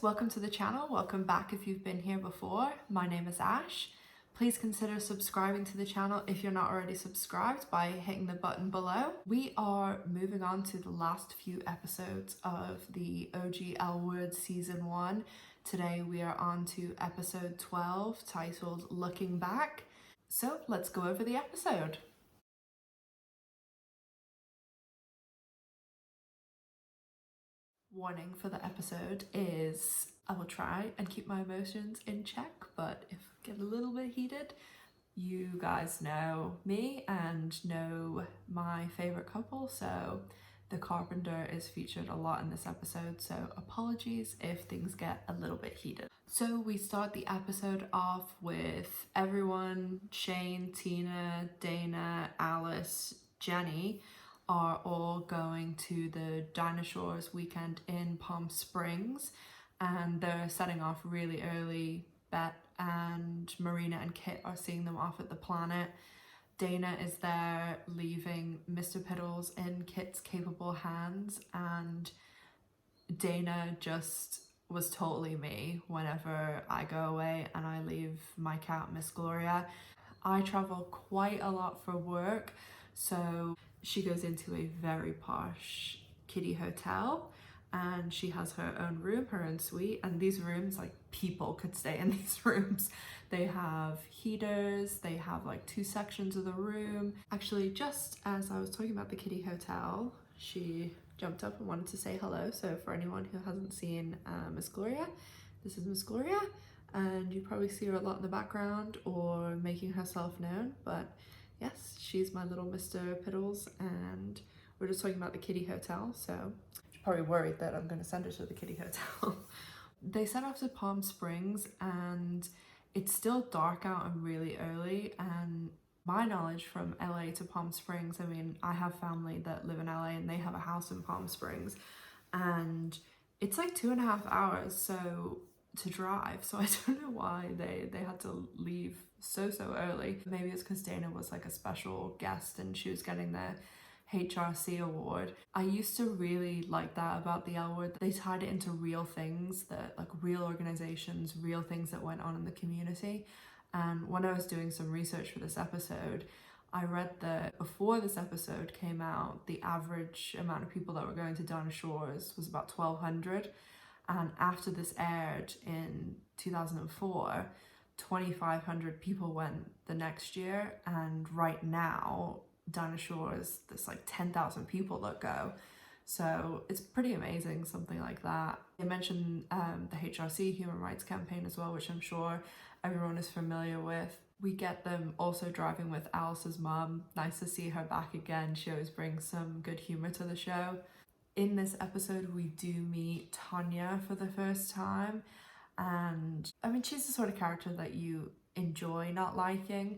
welcome to the channel. Welcome back if you've been here before. My name is Ash. Please consider subscribing to the channel if you're not already subscribed by hitting the button below. We are moving on to the last few episodes of the OG L Word Season 1. Today we are on to episode 12 titled Looking Back. So let's go over the episode. Warning for the episode is I will try and keep my emotions in check, but if I get a little bit heated, you guys know me and know my favorite couple, so the carpenter is featured a lot in this episode, so apologies if things get a little bit heated. So we start the episode off with everyone, Shane, Tina, Dana, Alice, Jenny, are all going to the Dinah Shore Weekend in Palm Springs, and they're setting off really early. Bette and Marina and Kit are seeing them off at the Planet. Dana is there leaving Mr. Piddles in Kit's capable hands, and Dana just was totally me whenever I go away and I leave my cat Miss Gloria. I travel quite a lot for work, so she goes into a very posh kiddie hotel and she has her own room, her own suite, and these rooms, like, people could stay in these rooms. They have heaters, they have like 2 sections of the room. Actually, just as I was talking about the kiddie hotel, she jumped up and wanted to say hello. So for anyone who hasn't seen Miss Gloria, this is Miss Gloria, and you probably see her a lot in the background or making herself known, but yes, she's my little Mr. Piddles, and we're just talking about the kiddie hotel, so you're probably worried that I'm going to send her to the kiddie hotel. They set off to Palm Springs and it's still dark out and really early, and my knowledge from LA to Palm Springs, I mean, I have family that live in LA and they have a house in Palm Springs, and it's like 2.5 hours to drive, so I don't know why they had to leave so early. Maybe it's because Dana was like a special guest and she was getting the HRC award. I used to really like that about the L Word. They tied it into real things, that like real organizations, real things that went on in the community. And when I was doing some research for this episode, I read that before this episode came out, the average amount of people that were going to Dinah Shores was about 1,200. And after this aired in 2004, 2,500 people went the next year, and right now Dinah Shore is there's like 10,000 people that go, so it's pretty amazing, something like that. They mentioned the HRC Human Rights Campaign as well, which I'm sure everyone is familiar with. We get them also driving with Alice's mum. Nice to see her back again. She always brings some good humor to the show. In this episode, we do meet Tanya for the first time, and I mean, she's the sort of character that you enjoy not liking.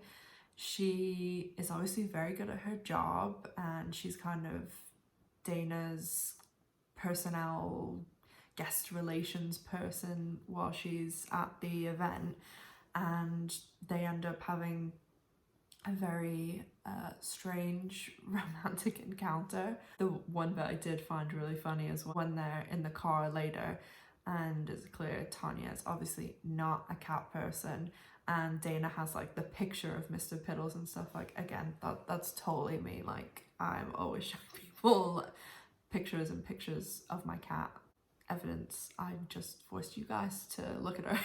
She is obviously very good at her job, and she's kind of Dana's personnel guest relations person while she's at the event, and they end up having a very strange romantic encounter. The one that I did find really funny is when they're in the car later and it's clear Tanya is obviously not a cat person, and Dana has like the picture of Mr. Piddles and stuff. Like, again, that's totally me. Like, I'm always showing people pictures and pictures of my cat. Evidence I just forced you guys to look at her.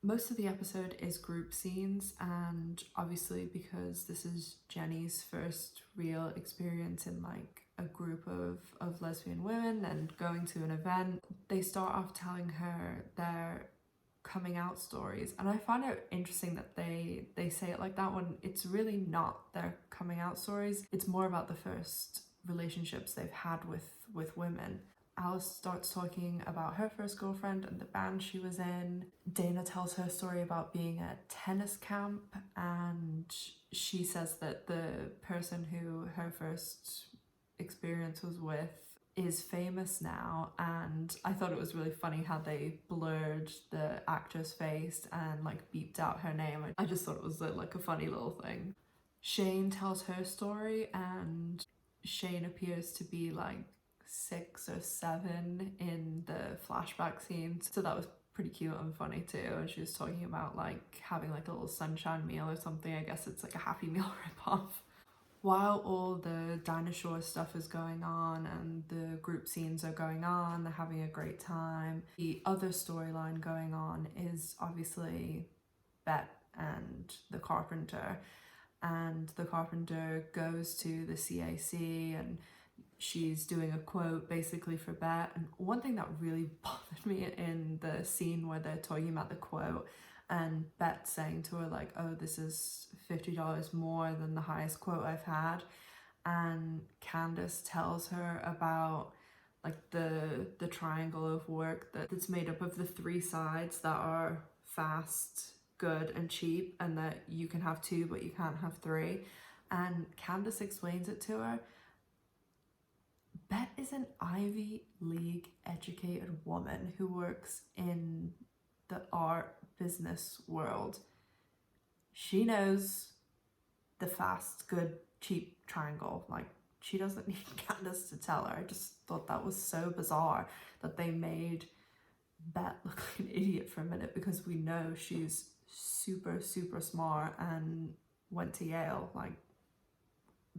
Most of the episode is group scenes, and obviously because this is Jenny's first real experience in like a group of lesbian women and going to an event, they start off telling her their coming out stories, and I find it interesting that they say it like that when it's really not their coming out stories. It's more about the first relationships they've had with women. Alice starts talking about her first girlfriend and the band she was in. Dana tells her story about being at tennis camp, and she says that the person who her first experience was with is famous now, and I thought it was really funny how they blurred the actor's face and like beeped out her name. I just thought it was like a funny little thing. Shane tells her story, and Shane appears to be like 6 or 7 in the flashback scenes, so that was pretty cute and funny too. And she was talking about like having like a little sunshine meal or something. I guess it's like a Happy Meal ripoff. While all the Dinah Shore stuff is going on and the group scenes are going on, they're having a great time, the other storyline going on is obviously Bette and the carpenter. And the carpenter goes to the CAC and she's doing a quote basically for Bette. And one thing that really bothered me in the scene where they're talking about the quote and Bette saying to her like, oh, this is $50 more than the highest quote I've had. And Candace tells her about like the triangle of work that's made up of the 3 sides that are fast, good, and cheap, and that you can have 2 but you can't have 3. And Candace explains it to her. Bette is an Ivy League educated woman who works in the art business world. She knows the fast, good, cheap triangle. Like, she doesn't need Candace to tell her. I just thought that was so bizarre that they made Bette look like an idiot for a minute, because we know she's super, super smart and went to Yale. Like,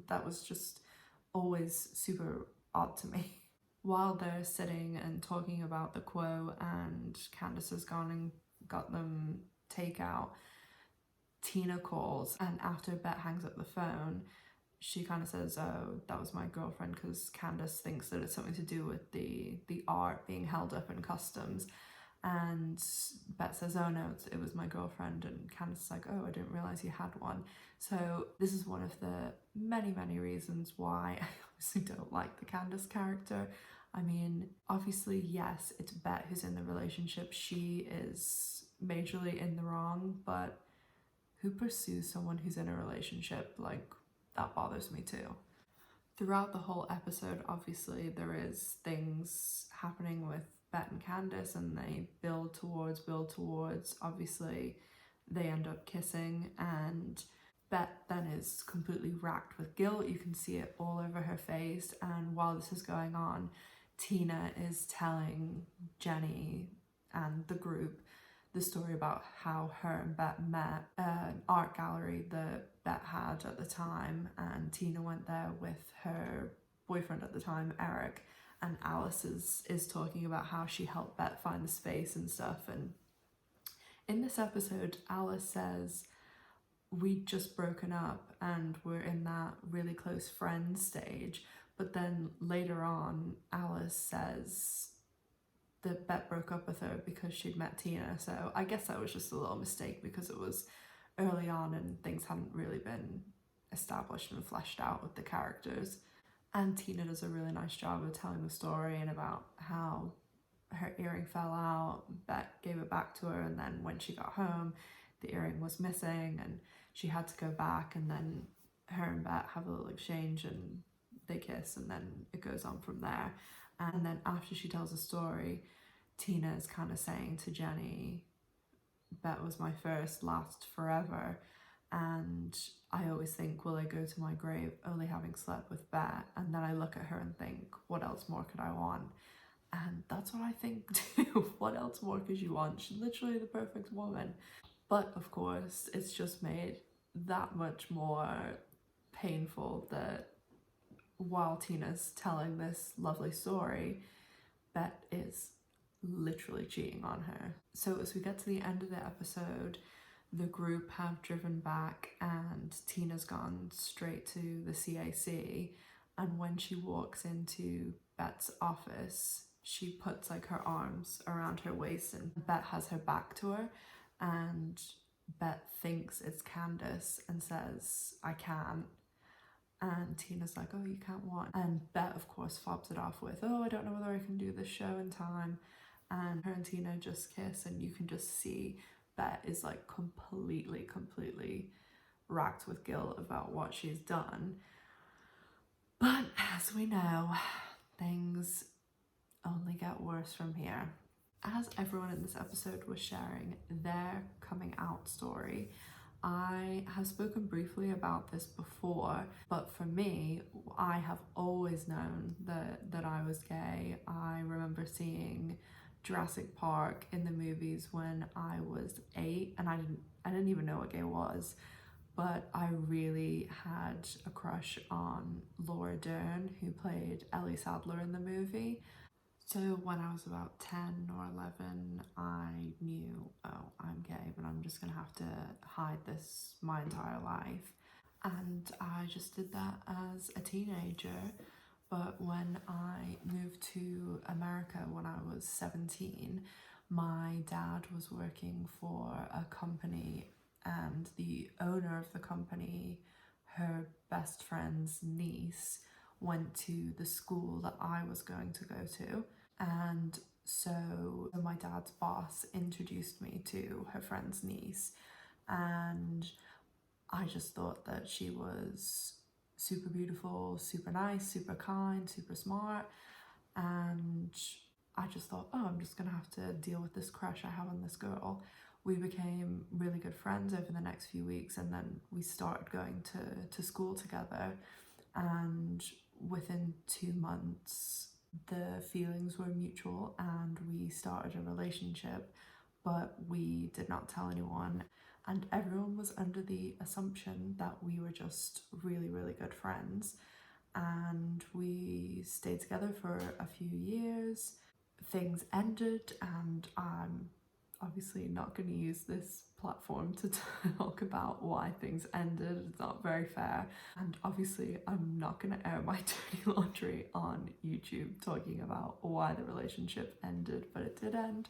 that was just always super odd to me. While they're sitting and talking about the quote and Candace has gone and got them takeout, Tina calls, and after Bette hangs up the phone, she kind of says, oh, that was my girlfriend, because Candace thinks that it's something to do with the art being held up in customs. And Bette says, oh no, it was my girlfriend. And Candace is like, oh, I didn't realize you had one. So this is one of the many, many reasons why I obviously don't like the Candace character. I mean, obviously, yes, it's Bette who's in the relationship. She is majorly in the wrong, but who pursues someone who's in a relationship? Like, that bothers me too. Throughout the whole episode, obviously, there is things happening with Bette and Candace, and they build towards. Obviously, they end up kissing, and Bette then is completely racked with guilt. You can see it all over her face. And while this is going on, Tina is telling Jenny and the group the story about how her and Bette met at an art gallery that Bette had at the time, and Tina went there with her boyfriend at the time, Eric, and Alice is talking about how she helped Bette find the space and stuff. And in this episode, Alice says, we'd just broken up and we're in that really close friend stage. But then later on, Alice says that Bette broke up with her because she'd met Tina. So I guess that was just a little mistake, because it was early on and things hadn't really been established and fleshed out with the characters. And Tina does a really nice job of telling the story and about how her earring fell out, Bette gave it back to her, and then when she got home, the earring was missing and she had to go back, and then her and Bette have a little exchange and they kiss, and then it goes on from there. And then after she tells the story, Tina is kind of saying to Jenny, Bette was my first, last, forever. And I always think, will I go to my grave only having slept with Bette? And then I look at her and think, what else more could I want? And that's what I think too. What else more could you want? She's literally the perfect woman. But of course, it's just made that much more painful that while Tina's telling this lovely story, Bette is literally cheating on her. So as we get to the end of the episode, the group have driven back and Tina's gone straight to the CAC, and when she walks into Bette's office, she puts like her arms around her waist and Bette has her back to her, and Bette thinks it's Candace and says, I can't. And Tina's like, oh, you can't what? And Bette, of course, fobs it off with, oh, I don't know whether I can do this show in time. And her and Tina just kiss, and you can just see Bette is like completely racked with guilt about what she's done. But as we know, things only get worse from here. As everyone in this episode was sharing their coming out story, I have spoken briefly about this before, but for me, I have always known that I was gay. I remember seeing Jurassic Park in the movies when I was 8, and I didn't even know what gay was, but I really had a crush on Laura Dern, who played Ellie Sadler in the movie. So when I was about 10 or 11, I knew, oh, I'm gay, but I'm just gonna have to hide this my entire life. And I just did that as a teenager. But when I moved to America when I was 17, my dad was working for a company, and the owner of the company, her best friend's niece, went to the school that I was going to go to. And so my dad's boss introduced me to her friend's niece, and I just thought that she was super beautiful, super nice, super kind, super smart, and I just thought, oh, I'm just gonna have to deal with this crush I have on this girl. We became really good friends over the next few weeks, and then we started going to school together, and within 2 months the feelings were mutual and we started a relationship, but we did not tell anyone, and everyone was under the assumption that we were just really, really good friends. And we stayed together for a few years. Things ended, and I'm obviously not going to use this platform to talk about why things ended. It's not very fair. And obviously I'm not going to air my dirty laundry on YouTube talking about why the relationship ended, but it did end.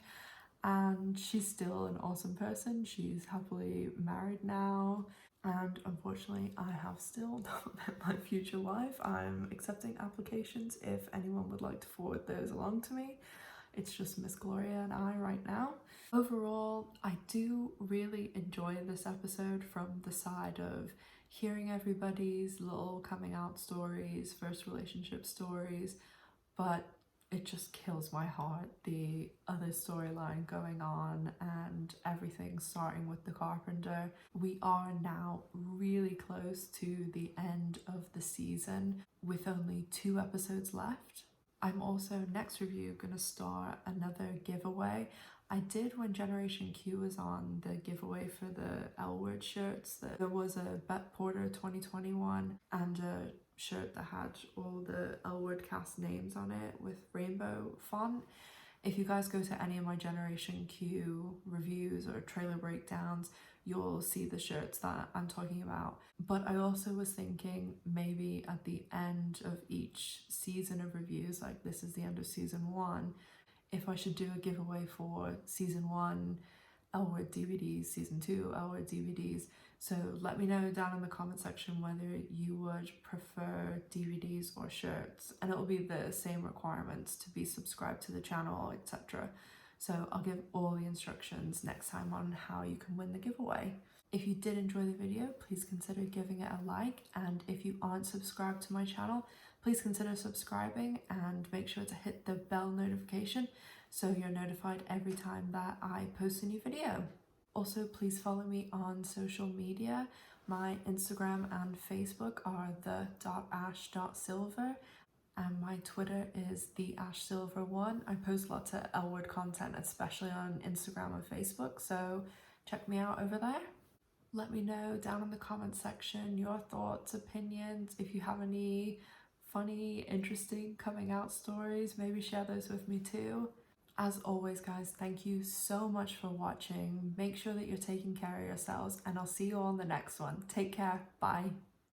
And she's still an awesome person. She's happily married now. And unfortunately, I have still not met my future wife. I'm accepting applications if anyone would like to forward those along to me. It's just Miss Gloria and I right now. Overall, I do really enjoy this episode from the side of hearing everybody's little coming out stories, first relationship stories, but it just kills my heart, the other storyline going on and everything starting with the carpenter. We are now really close to the end of the season with only 2 episodes left. I'm also, next review, gonna start another giveaway. I did when Generation Q was on the giveaway for the L Word shirts. That there was a Bette Porter 2021 and a shirt that had all the L Word cast names on it with rainbow font. If you guys go to any of my Generation Q reviews or trailer breakdowns, you'll see the shirts that I'm talking about. But I also was thinking maybe at the end of each season of reviews, like this is the end of season 1, if I should do a giveaway for season 1 L Word DVDs, season 2 L Word DVDs. So let me know down in the comment section whether you would prefer DVDs or shirts, and it'll be the same requirements to be subscribed to the channel, etc. So I'll give all the instructions next time on how you can win the giveaway. If you did enjoy the video, please consider giving it a like, and if you aren't subscribed to my channel, please consider subscribing and make sure to hit the bell notification so you're notified every time that I post a new video. Also, please follow me on social media. My Instagram and Facebook are the.ash.silver, and my Twitter is theashsilver1. I post lots of L Word content, especially on Instagram and Facebook, so check me out over there. Let me know down in the comment section your thoughts, opinions. If you have any funny, interesting coming out stories, maybe share those with me too. As always, guys, thank you so much for watching. Make sure that you're taking care of yourselves, and I'll see you all in the next one. Take care. Bye.